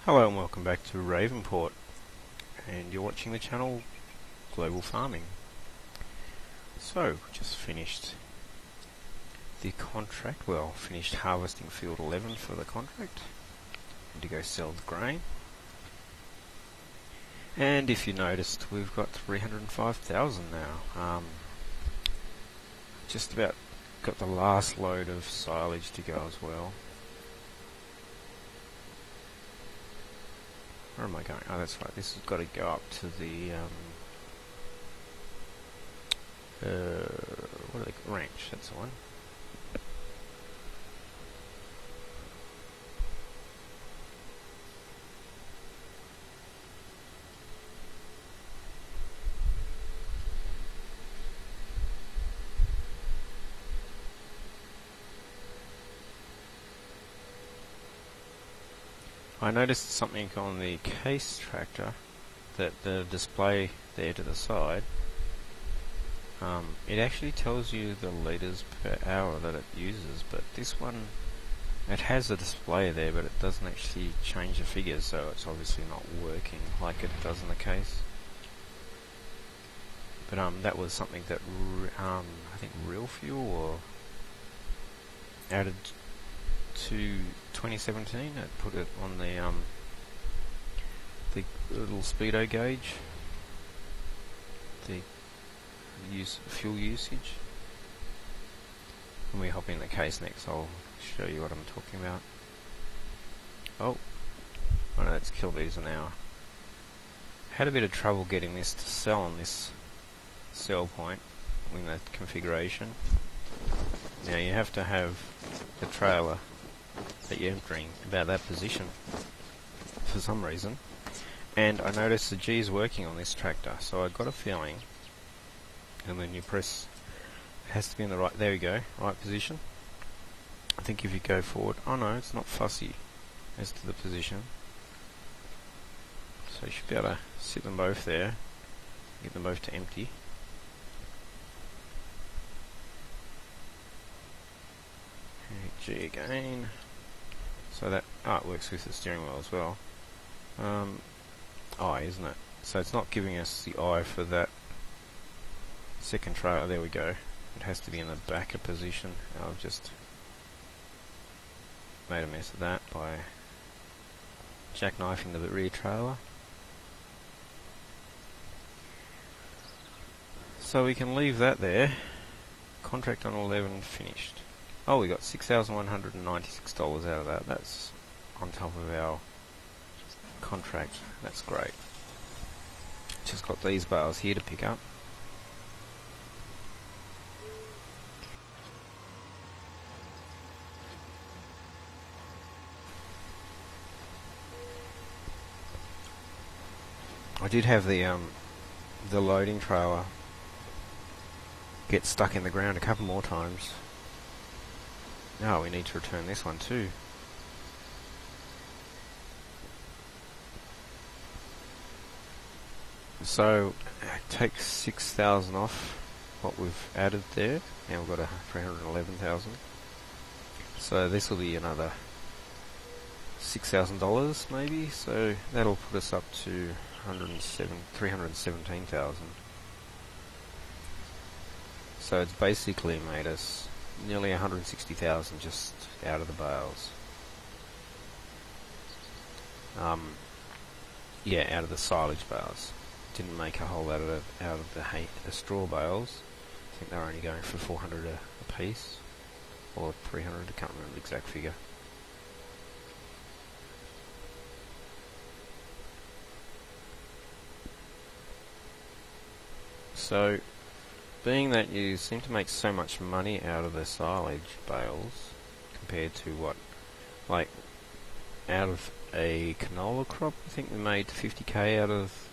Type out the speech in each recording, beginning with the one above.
Hello and welcome back to Ravenport, and you're watching the channel Global Farming. So, just finished the contract, finished harvesting field 11 for the contract, and to go sell the grain. And if you noticed, we've got 305,000 now. Just about got the last load of silage to go as well. Where am I going? Oh, that's right. This has got to go up to the ranch. That's the one. I noticed something on the case tractor, that the display there to the side, it actually tells you the litres per hour that it uses, but this one, it has a display there, but it doesn't actually change the figures, so it's obviously not working like it does in the case. But that was something that I think Real Fuel or added to 2017. It put it on the little speedo gauge, the fuel usage. When we hop in the case next, I'll show you what I'm talking about. Oh, I know it's kilometres an hour. Had a bit of trouble getting this to sell on this sell point in that configuration. Now you have to have the trailer that you're entering about that position for some reason, and I noticed the G is working on this tractor, so I got a feeling, and then you press, it has to be in the right, there we go, right position. I think if you go forward, oh no, it's not fussy as to the position, so you should be able to sit them both there, get them both to empty. G again. So that, it works with the steering wheel as well. I, isn't it? So it's not giving us the I for that second trailer. There we go. It has to be in the backer position. I've just made a mess of that by jackknifing the rear trailer. So we can leave that there. Contract on 11 finished. Oh, we got $6,196 out of that. That's on top of our contract. That's great. Just got these bales here to pick up. I did have the loading trailer get stuck in the ground a couple more times. Now we need to return this one too. So take 6,000 off what we've added there. Now we've got a 311,000. So this will be another $6,000 maybe. So that'll put us up to 317,000. So it's basically made us nearly 160,000 just out of the bales. Yeah, out of the silage bales. Didn't make a whole lot out of the straw bales. I think they were only going for 400 a piece, or 300. I can't remember the exact figure. So, being that you seem to make so much money out of the silage bales compared to what, like, out of a canola crop, I think we made 50k out of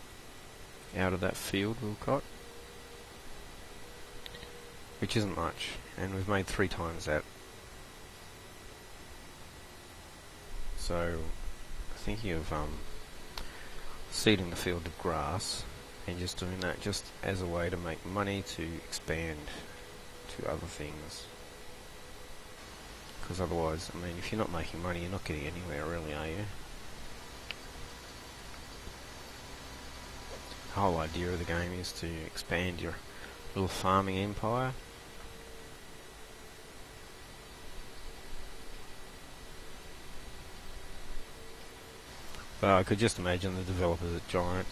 that field we've got, which isn't much, and we've made 3 times that. So, thinking of seeding the field of grass, and just doing that just as a way to make money to expand to other things. Because otherwise, I mean, if you're not making money, you're not getting anywhere really, are you? The whole idea of the game is to expand your little farming empire. But I could just imagine the developers at Giant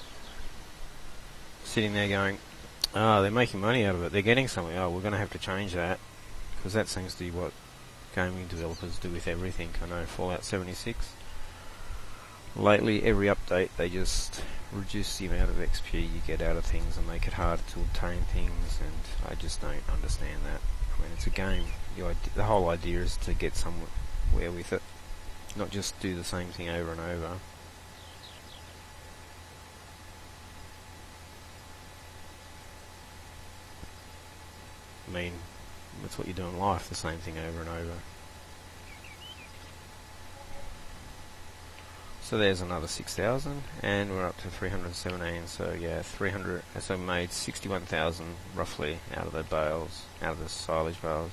sitting there going, they're making money out of it, they're getting something, we're going to have to change that, because that seems to be what gaming developers do with everything. I know Fallout 76, lately every update they just reduce the amount of XP you get out of things and make it harder to obtain things, and I just don't understand that. I mean, it's a game, the whole idea is to get somewhere with it, not just do the same thing over and over. I mean, that's what you do in life, the same thing over and over. So there's another 6,000, and we're up to 317, so yeah, 300, so we made 61,000 roughly out of the bales, out of the silage bales.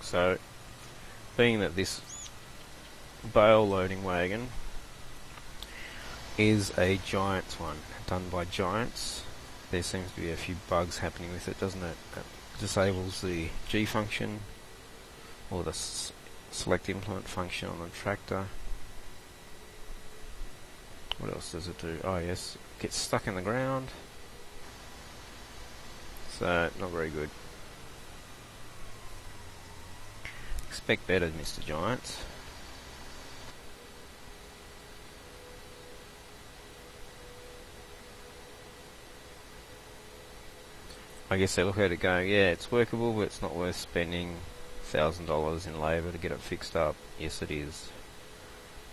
So, being that this bale loading wagon is a Giants one, done by Giants, there seems to be a few bugs happening with it, doesn't it? It disables the G function, or the select implement function on the tractor. What else does it do? Oh yes, it gets stuck in the ground. So, not very good. Expect better, Mr. Giants. I guess they look at it going, yeah, it's workable, but it's not worth spending $1,000 in labour to get it fixed up. Yes, it is,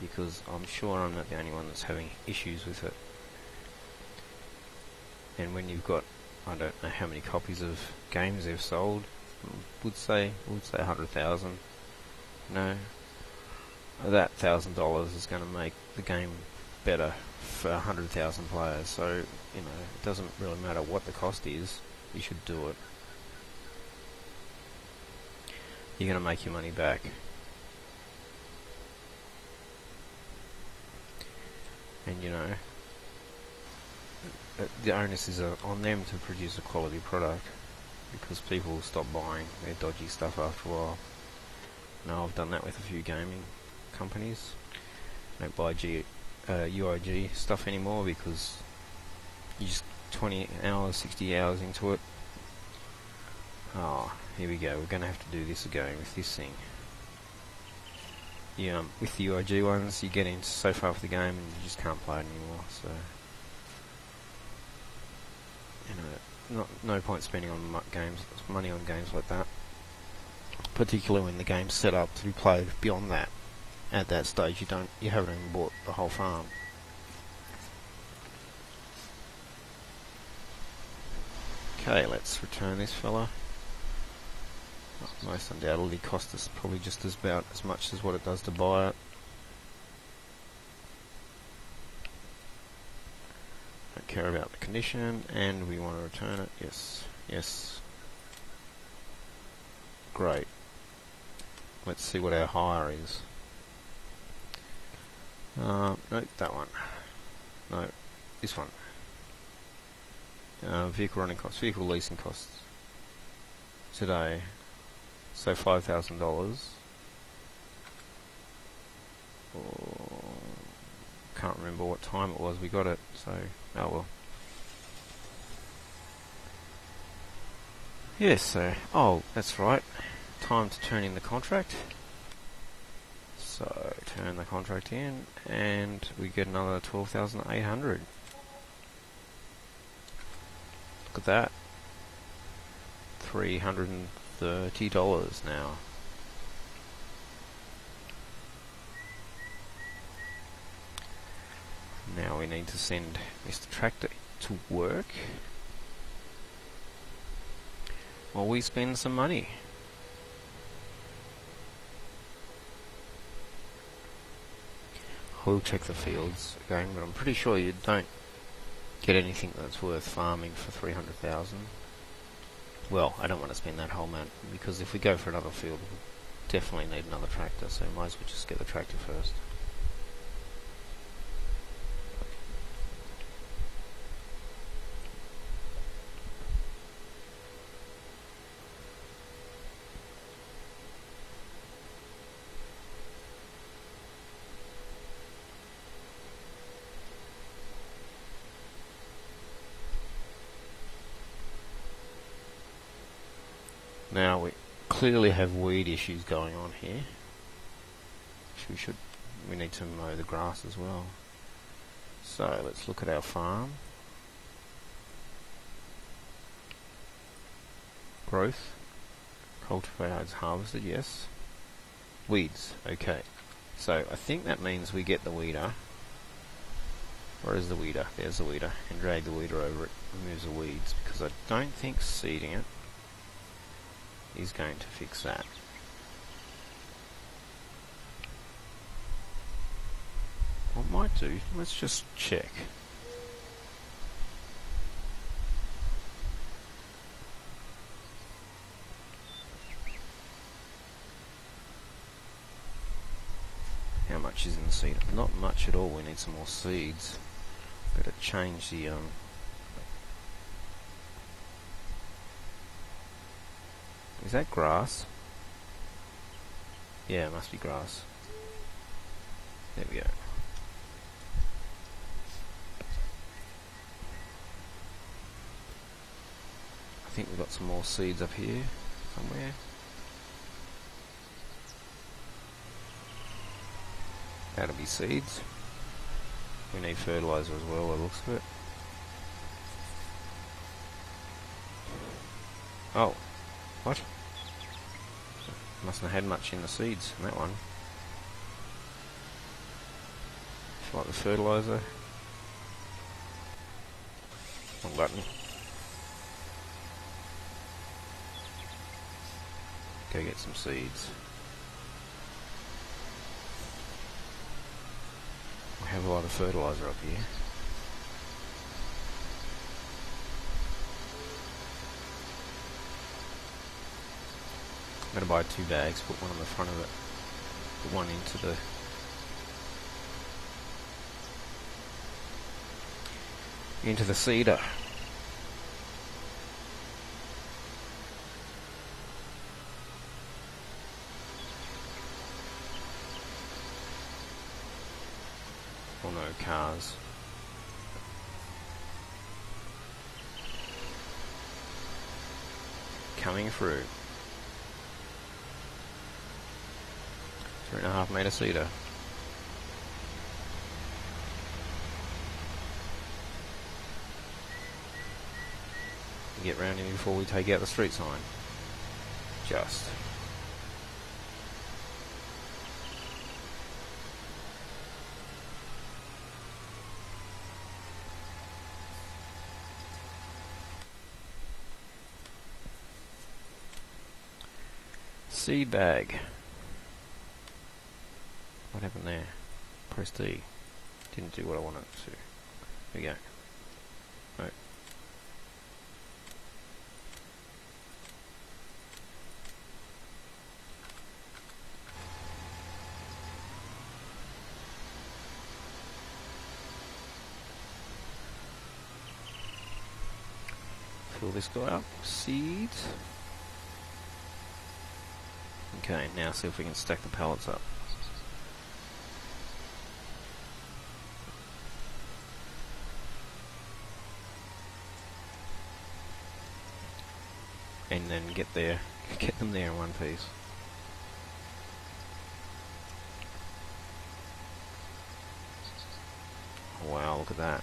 because I'm sure I'm not the only one that's having issues with it. And when you've got, I don't know how many copies of games they've sold, would say 100,000. No, that $1,000 is going to make the game better for 100,000 players. So you know, it doesn't really matter what the cost is. You should do it. You're going to make your money back. And you know, the onus is on them to produce a quality product, because people will stop buying their dodgy stuff after a while. Now, I've done that with a few gaming companies. I don't buy UIG stuff anymore, because you just 20 hours, 60 hours into it. Oh, here we go, we're going to have to do this again with this thing. Yeah, with the UIG ones, you get in so far with the game and you just can't play it anymore, so you know, no point spending on money on games like that, particularly when the game's set up to be played beyond that. At that stage, you haven't even bought the whole farm. Okay, let's return this fella. Most undoubtedly cost us probably just about as much as what it does to buy it. Don't care about the condition, and we want to return it. Yes, yes. Great. Let's see what our hire is. No, that one. No, this one. Vehicle running costs, vehicle leasing costs today. So $5,000. Can't remember what time it was we got it, so oh well. Yes, so that's right. Time to turn in the contract. So turn the contract in, and we get another 12,800. Look at that. $330 now. Now we need to send Mr. Tractor to work while we spend some money. I will check the fields again, but I'm pretty sure you don't get anything that's worth farming for 300,000. Well, I don't want to spend that whole amount, because if we go for another field, we'll definitely need another tractor, so might as well just get the tractor first. Now we clearly have weed issues going on here. We need to mow the grass as well. So let's look at our farm. Growth. Cultivated, harvested, yes. Weeds, okay. So I think that means we get the weeder. Where is the weeder? There's the weeder. And drag the weeder over it. Removes the weeds, because I don't think seeding it is going to fix that. What might do, let's just check. How much is in the seed? Not much at all, we need some more seeds. Better change the is that grass? Yeah, it must be grass. There we go. I think we've got some more seeds up here somewhere. That'll be seeds. We need fertilizer as well, by the looks of it. Oh, what? Mustn't have had much in the seeds in that one. Like the fertilizer. Wrong button. Go get some seeds. We have a lot of fertilizer up here. I'm going to buy 2 bags, put one on the front of it, put one into the seeder. Oh no, cars. Coming through. 3.5 metre seeder. Get round in before we take out the street sign. Just. Seed bag. What happened there? Press D. Didn't do what I wanted it to. There we go. No. Fill this guy up. Seeds. Okay, now see if we can stack the pallets up. And then get them there in one piece. Wow, look at that.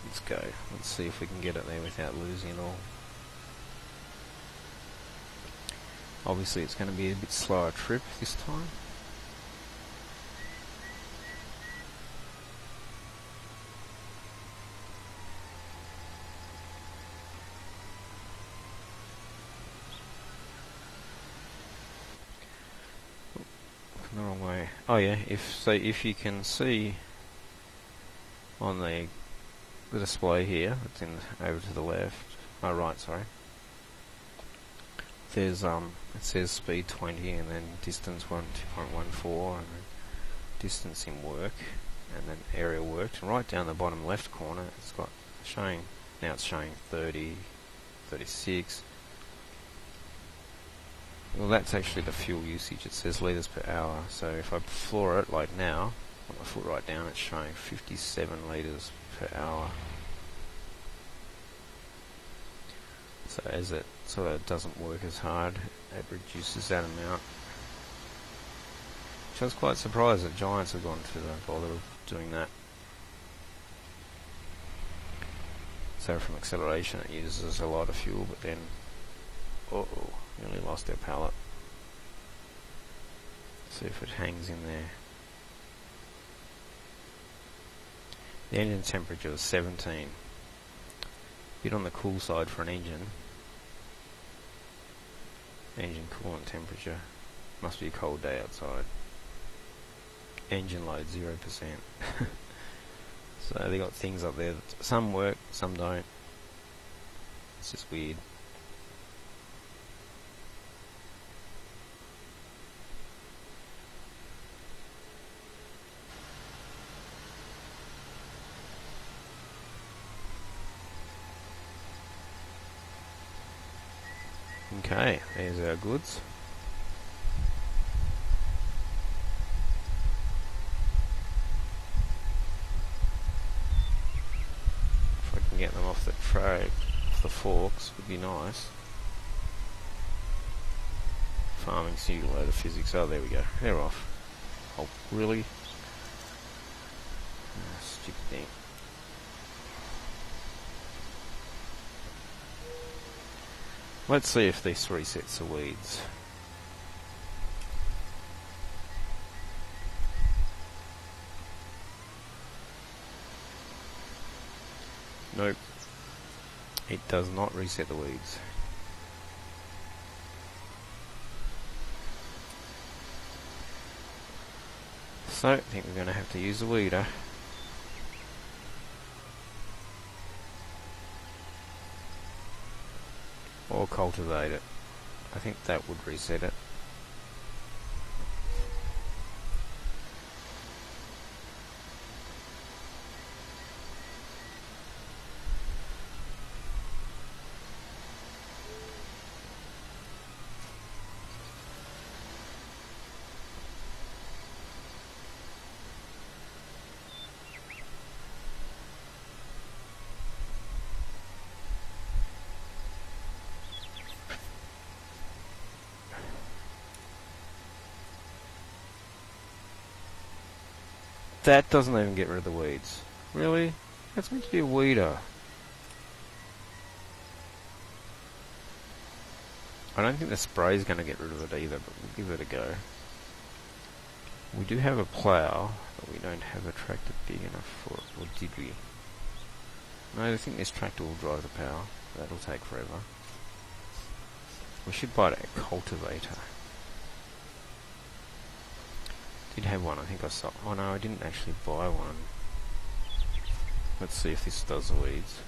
Let's go. Let's see if we can get it there without losing it all. Obviously it's going to be a bit slower trip this time. The wrong way. Oh yeah, if you can see on the display here, it's over to the left. Oh right, sorry. There's it says speed 20 and then distance 2.14 and then distance in work and then area worked. And right down the bottom left corner, it's got showing. Now it's showing 30, 36. Well, that's actually the fuel usage. It says litres per hour. So if I floor it like now, put my foot right down, it's showing 57 litres per hour. So as it sort of doesn't work as hard, it reduces that amount. Which I was quite surprised that Giants have gone to the bother of doing that. So from acceleration it uses a lot of fuel, but then, nearly lost their pallet. See if it hangs in there. The engine temperature was 17. Bit on the cool side for an engine. Engine coolant temperature. Must be a cold day outside. Engine load 0%. So they got things up there that some work, some don't. It's just weird. Okay, there's our goods. If I can get them off the tray, off the forks, would be nice. Farming simulator physics. Oh, there we go. They're off. Oh, really? Oh, stupid thing. Let's see if this resets the weeds. Nope. It does not reset the weeds. So, I think we're going to have to use the weeder. Or cultivate it. I think that would reset it. That doesn't even get rid of the weeds. Really? That's meant to be a weeder. I don't think the spray is going to get rid of it either, but we'll give it a go. We do have a plough, but we don't have a tractor big enough for it. Or did we? No, I think this tractor will drive the power. That'll take forever. We should buy a cultivator. Did have one, I think I saw. Oh no, I didn't actually buy one. Let's see if this does the weeds.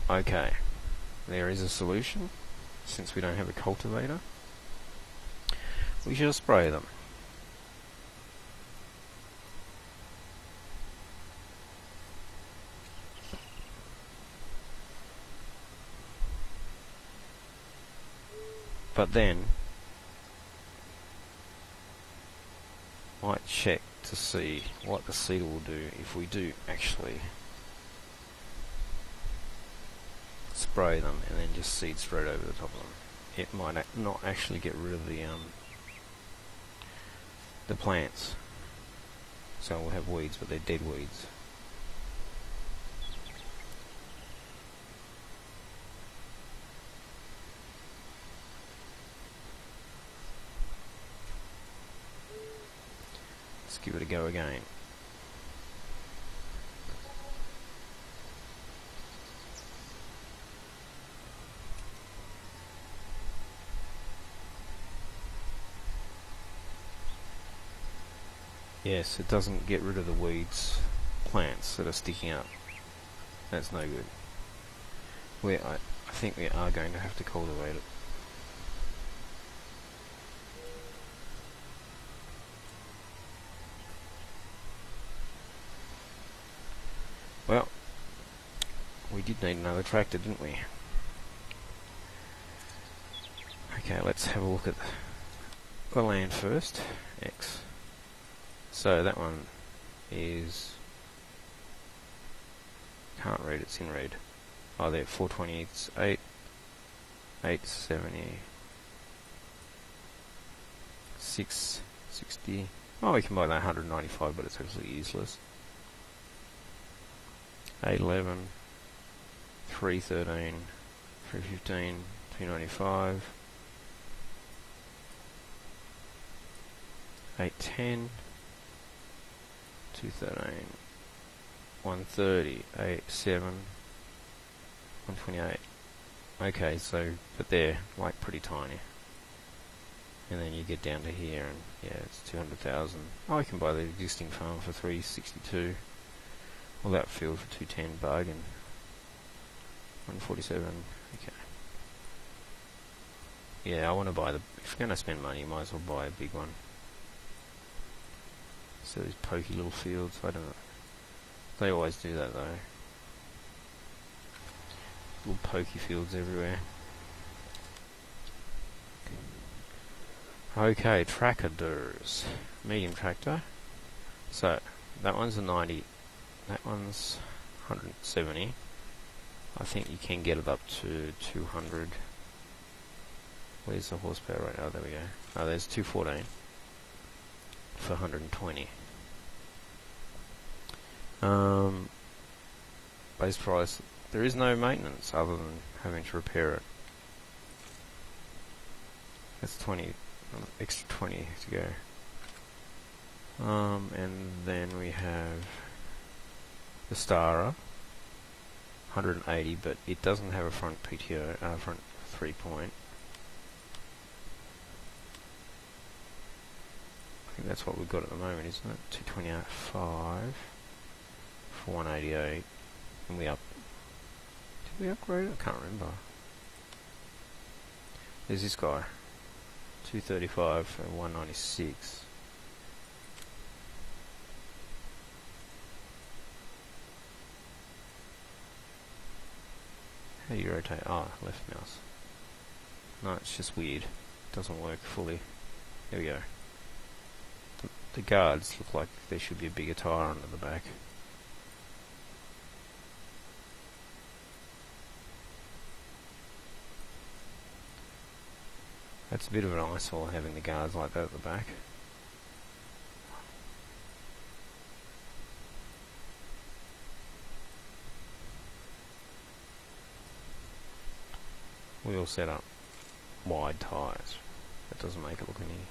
Okay, there is a solution. Since we don't have a cultivator, we shall spray them. But then, might check to see what the seeder will do if we do actually spray them and then just seed straight over the top of them. It might not actually get rid of the plants. So we'll have weeds, but they're dead weeds. Give it a go again. Yes, it doesn't get rid of the weeds, plants that are sticking up. That's no good. I think we are going to have to cultivate it. Well, we did need another tractor, didn't we? Okay, let's have a look at the land first. X. So that one is... can't read, it's in red. Oh, there, 420, it's 870, 660. Oh, we can buy that 195, but it's actually useless. 811, 313, 315, 295, 810, 213, 130, 87, 128. Okay, so, but they're like pretty tiny. And then you get down to here and yeah, it's 200,000. Oh, I can buy the existing farm for 362. Well, that field for 210 bargain. 147, okay. Yeah, I want to buy the, if you're going to spend money, you might as well buy a big one. So these pokey little fields, I don't know. They always do that though. Little pokey fields everywhere. Okay, tractors. Medium tractor. So, that one's a 90. That one's 170. I think you can get it up to 200. Where's the horsepower right now? Oh, there we go. Oh, there's 214 for 120. Base price. There is no maintenance other than having to repair it. That's 20, extra 20 to go. And then we have the Stara, 180, but it doesn't have a front PTO, front 3-point. I think that's what we've got at the moment, isn't it? 228.5 for 188, and we up. Did we upgrade it? I can't remember. There's this guy, 235 for 196. How do you rotate? Oh, left mouse. No, it's just weird. It doesn't work fully. There we go. The guards look like there should be a bigger tyre under the back. That's a bit of an eyesore having the guards like that at the back. We all set up wide tyres. That doesn't make it look any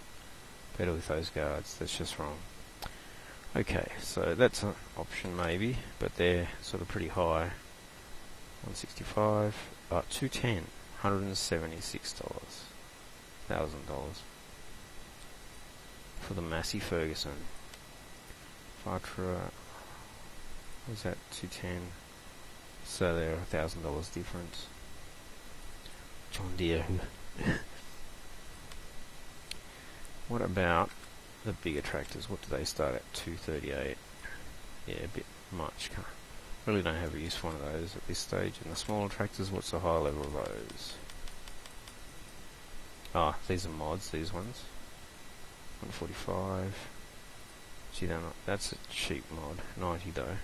better with those guards. That's just wrong. Okay, so that's an option maybe, but they're sort of pretty high. 165, 210, $176,000 for the Massey Ferguson. Vatra, what was that? 210. So they're $1,000 difference. John Deere. What about the bigger tractors? What do they start at? 238. Yeah, a bit much. Really don't have a use for one of those at this stage. And the smaller tractors, what's the high level of those? Ah, these are mods, these ones. 145. Gee, that's a cheap mod. 90 though.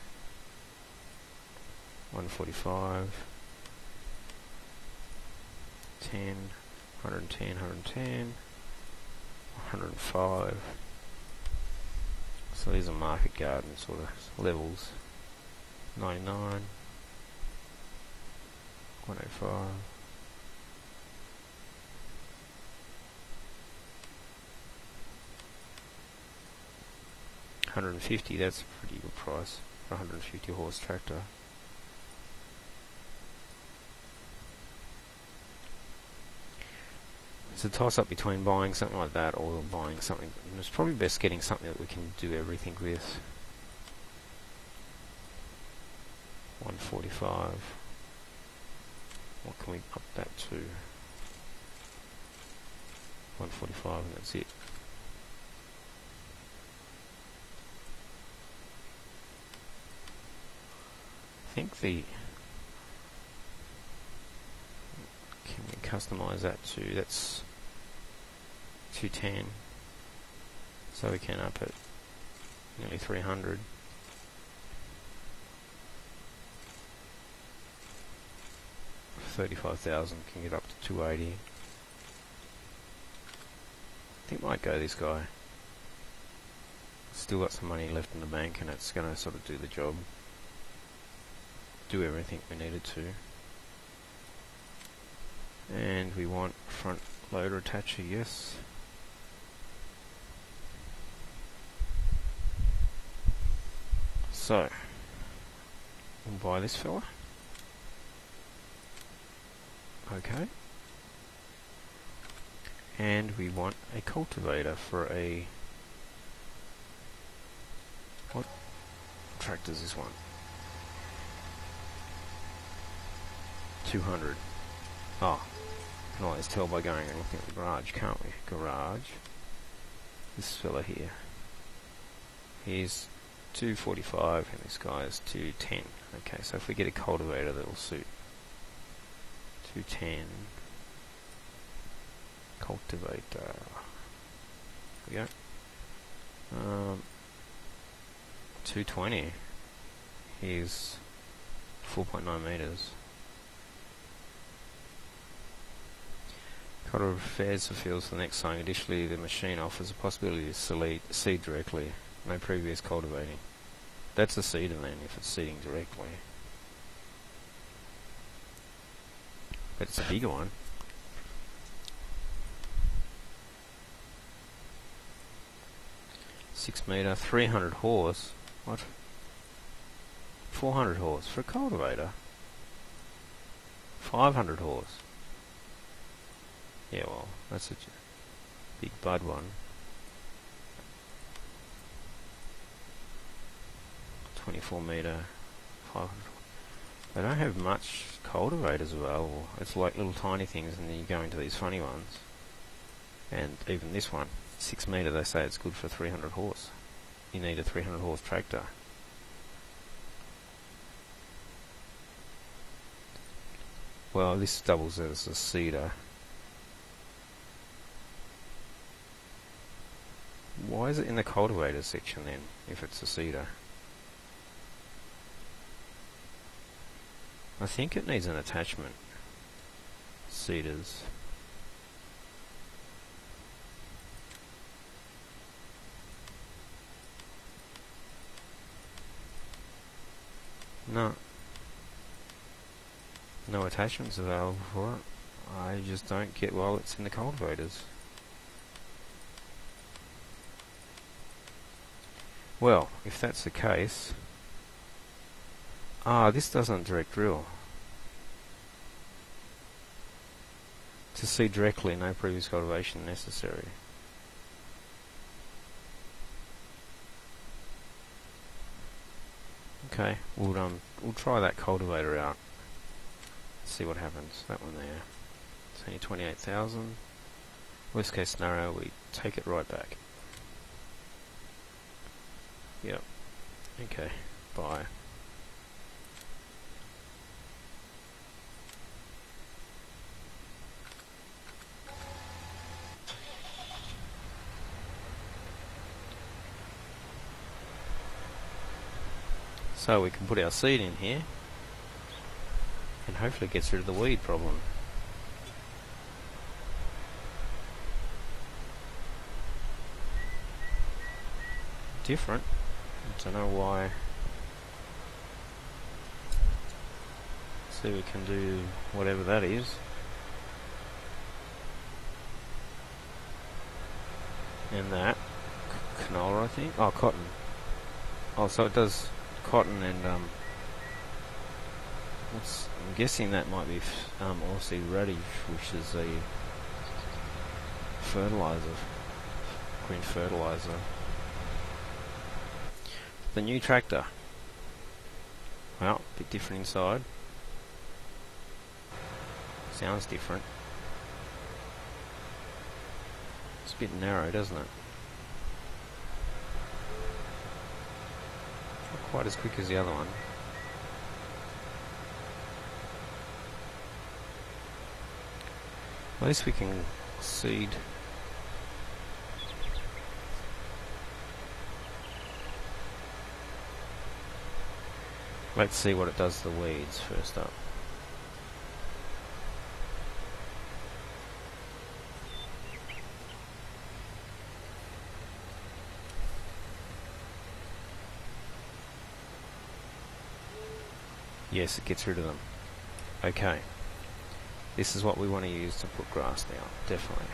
145. 10, 110, 110, 105. So these are market garden sort of levels. 99, 105. 150, that's a pretty good price for a 150 horse tractor. It's a toss-up between buying something like that or buying something. It's probably best getting something that we can do everything with. 145. What can we up that to? 145 and that's it. think the... Can we customize that to... That's 210. So we can up it nearly 300. $35,000 can get up to 280. I think might go this guy. Still got some money left in the bank, and it's going to sort of do the job. Do everything we needed to. And we want front loader attacher, yes. So, we'll buy this fella. Okay. And we want a cultivator for a... What tractor is this one? 200. Oh, you can always tell by going and looking at the garage, can't we? Garage. This fella here. He's 245 and this guy is 210. Okay, so if we get a cultivator that'll suit. 210. Cultivator. There we go. 220. Here's 4.9 meters. Cutter prepares the fields for the next sowing. Additionally, the machine offers a possibility to seed directly. No previous cultivating. That's a seeder then, if it's seeding directly. But it's a bigger one. Six meter, 300 horse. What? 400 horse for a cultivator. 500 horse. Yeah, well, that's a big bud one. 24 meter, 500. They don't have much cultivators available. It's like little tiny things, and then you go into these funny ones. And even this one, 6 meter, they say it's good for 300 horse. You need a 300 horse tractor. Well, this doubles as a seeder. Why is it in the cultivator section then, if it's a seeder? I think it needs an attachment. Seeders. No. No attachments available for it. I just don't get why it's in the cultivators. Well, if that's the case... this doesn't direct drill. To seed directly, no previous cultivation necessary. Okay, we'll try that cultivator out. See what happens. That one there. It's only 28,000. Worst case scenario, we take it right back. Yep. Okay. Bye. So we can put our seed in here and hopefully it gets rid of the weed problem. Different. I don't know why. See, we can do whatever that is. And that. Canola, I think. Oh, cotton. Oh, so it does cotton and I'm guessing that might be Aussie radish, which is a fertilizer, green fertilizer. The new tractor. Well, a bit different inside. Sounds different. It's a bit narrow, doesn't it? Not quite as quick as the other one. At least we can seed. Let's see what it does to the weeds first up. Yes, it gets rid of them. Okay. This is what we want to use to put grass down, definitely.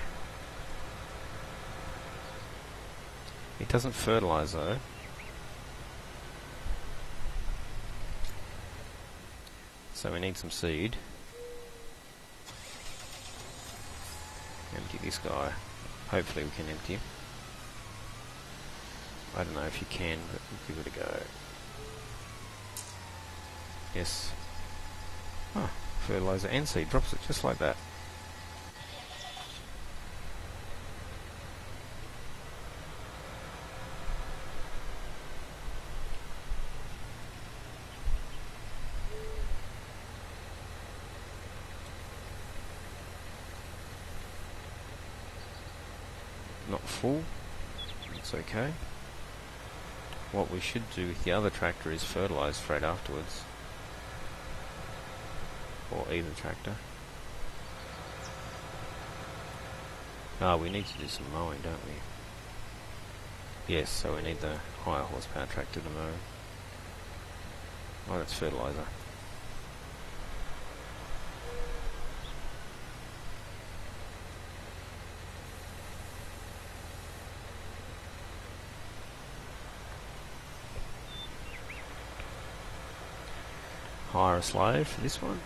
It doesn't fertilise though. So we need some seed. Empty this guy. Hopefully we can empty him. I don't know if you can, but we'll give it a go. Yes. Oh, fertilizer and seed. Drops it just like that. Not full. It's okay. What we should do with the other tractor is fertilise straight afterwards. Or either tractor. Ah, we need to do some mowing, don't we? Yes, so we need the higher horsepower tractor to mow. Oh, that's fertiliser. Hire a slave for this one.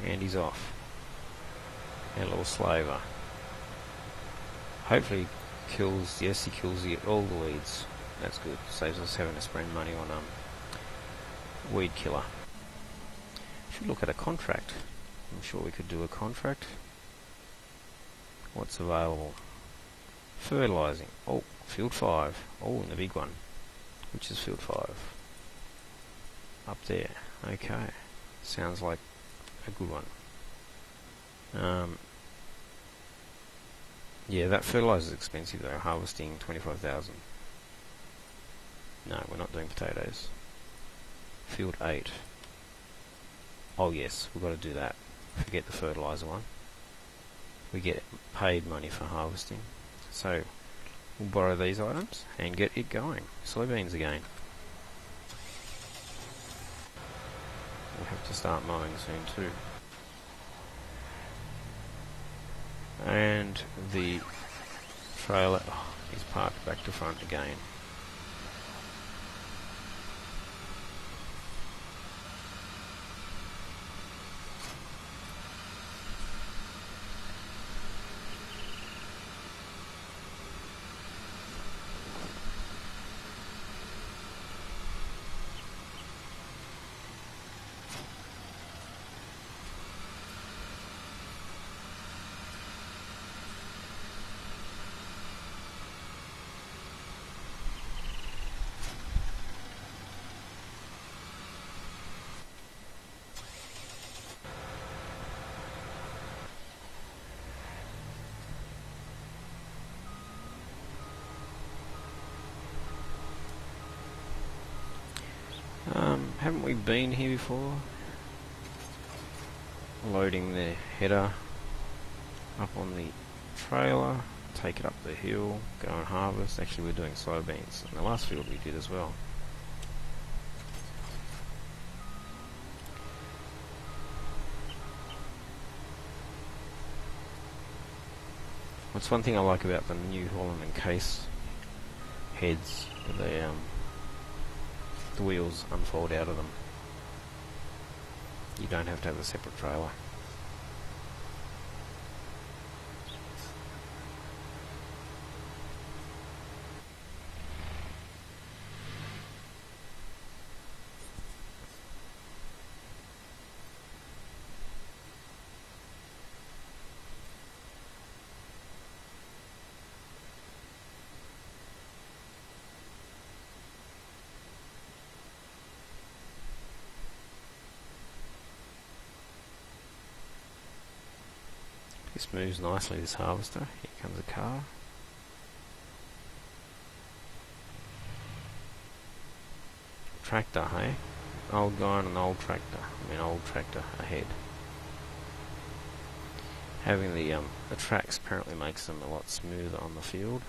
And he's off. And a little slaver. Hopefully kills, yes he kills all the weeds. That's good. Saves us having to spend money on weed killer. Should look at a contract. I'm sure we could do a contract. What's available? Fertilising. Oh, field 5. Oh, and the big one. Which is field 5. Up there. Okay. Sounds like a good one. Yeah, that fertiliser is expensive though. Harvesting 25,000. No, we're not doing potatoes. Field 8. Oh yes, we've got to do that. Forget the fertiliser one. We get paid money for harvesting. So, we'll borrow these items and get it going. Soybeans again. We'll have to start mowing soon too. And the trailer is parked back to front again. Haven't we been here before? Loading the header up on the trailer, take it up the hill, go and harvest. Actually we're doing soybeans. In the last field we did as well. That's one thing I like about the New Holland and Case heads. The wheels unfold out of them. You don't have to have a separate trailer. This moves nicely, this harvester. Here comes a car. Tractor, hey? Old guy on an old tractor. Old tractor ahead. Having the tracks apparently makes them a lot smoother on the field.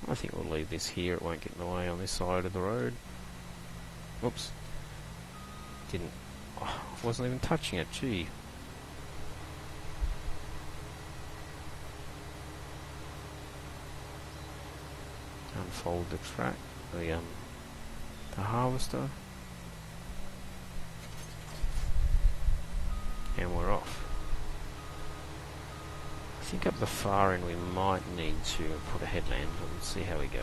I think we'll leave this here, it won't get in the way on this side of the road. Whoops. Wasn't even touching it, gee. Unfold the track, the harvester. And we're off. I think up the far end we might need to put a headlamp on and see how we go.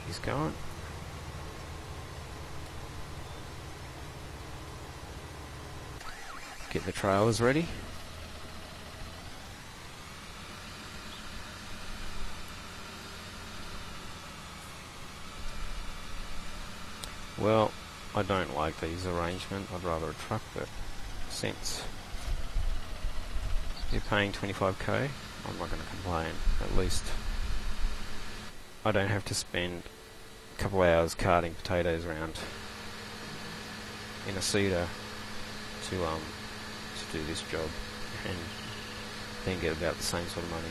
He's going. Get the trailers ready. Well, I don't like these arrangements. I'd rather a truck, but since you're paying 25k, I'm not going to complain. At least I don't have to spend a couple hours carting potatoes around in a seeder to do this job and then get about the same sort of money.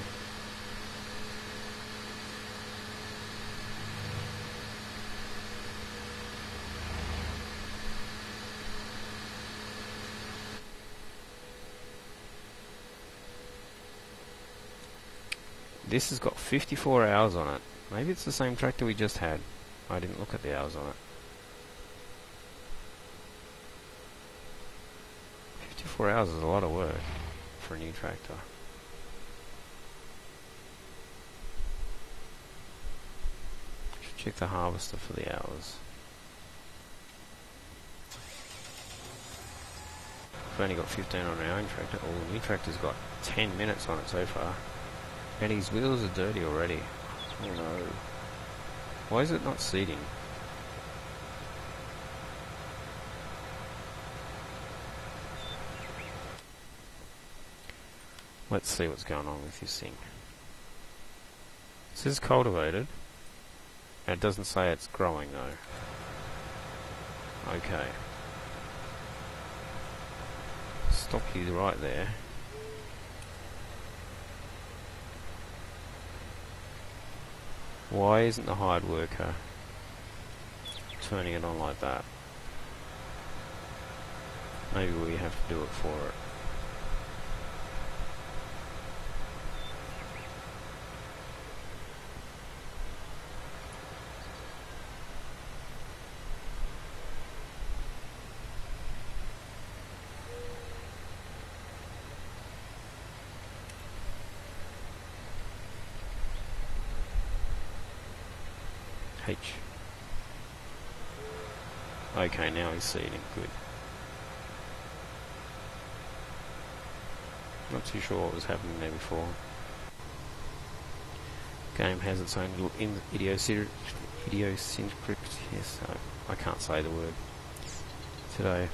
This has got 54 hours on it. Maybe it's the same tractor we just had. I didn't look at the hours on it. 54 hours is a lot of work for a new tractor. Should check the harvester for the hours. We've only got 15 on our own tractor. Oh, the new tractor's got 10 minutes on it so far. And his wheels are dirty already. Oh no. Why is it not seating? Let's see what's going on with this thing. It says cultivated. And it doesn't say it's growing though. Okay. Stop you right there. Why isn't the hired worker turning it on like that? Maybe we have to do it for it. H. Okay, now he's seeding. Good. Not too sure what was happening there before. Game has its own little idiosyncrasy. Yes, I can't say the word today.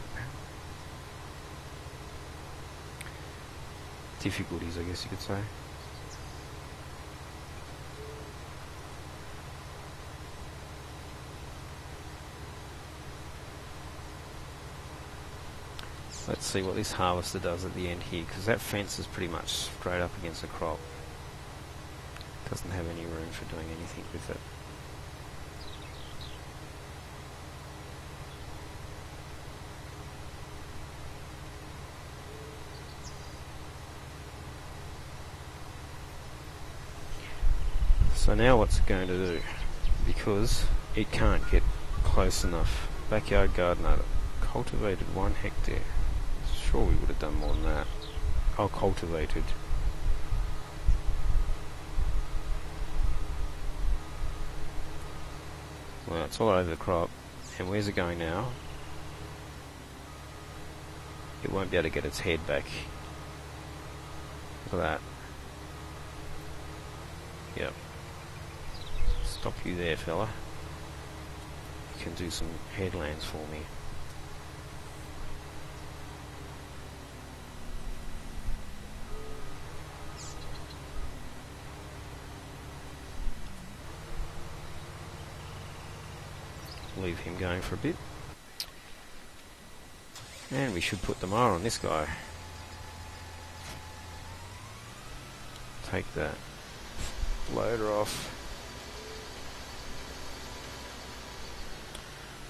Difficulties, I guess you could say. Let's see what this harvester does at the end here, because that fence is pretty much straight up against the crop. Doesn't have any room for doing anything with it. So now what's it going to do? Because it can't get close enough. Backyard gardener cultivated 1 hectare. Sure we would have done more than that. Oh, cultivated. Well, it's all over the crop. And where's it going now? It won't be able to get its head back. Look at that. Yep. stop you there, fella. You can do some headlands for me. Leave him going for a bit. And we should put the mower on this guy. Take that loader off.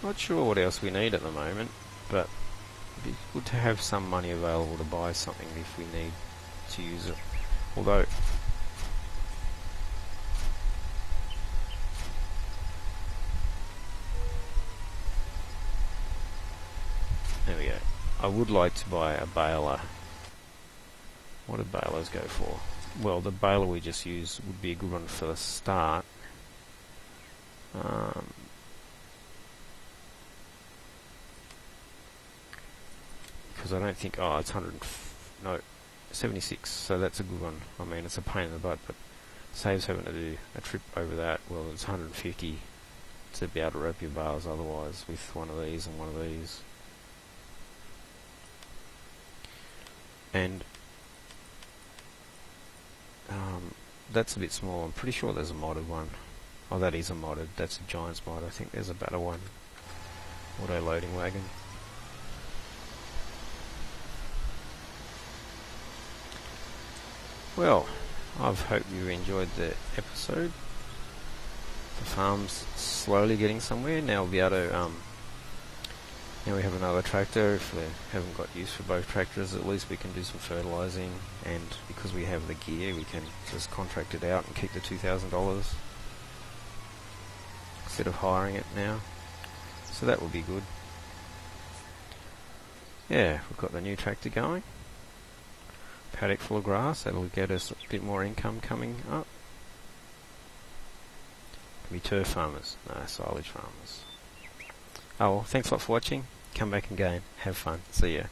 Not sure what else we need at the moment, but it'd be good to have some money available to buy something if we need to use it. Although, there we go. I would like to buy a baler. What do balers go for? Well, the baler we just used would be a good one for the start. Because I don't think, oh, it's 76, so that's a good one. I mean, it's a pain in the butt, but saves having to do a trip over that. Well, it's 150 to be able to wrap your bales otherwise with one of these and one of these. And that's a bit small. I'm pretty sure there's a modded one. Oh, that is a modded. That's a Giants mod. I think there's a better one. Auto loading wagon. Well, I hope you enjoyed the episode. The farm's slowly getting somewhere. Now we'll be able to, now we have another tractor. If we haven't got use for both tractors, at least we can do some fertilising, and because we have the gear, we can just contract it out and keep the $2,000 instead of hiring it now. So that will be good. Yeah, we've got the new tractor going. Paddock full of grass, that'll get us a bit more income coming up. Can be turf farmers, no, silage farmers. Oh well, thanks a lot for watching. Come back again, have fun, see ya.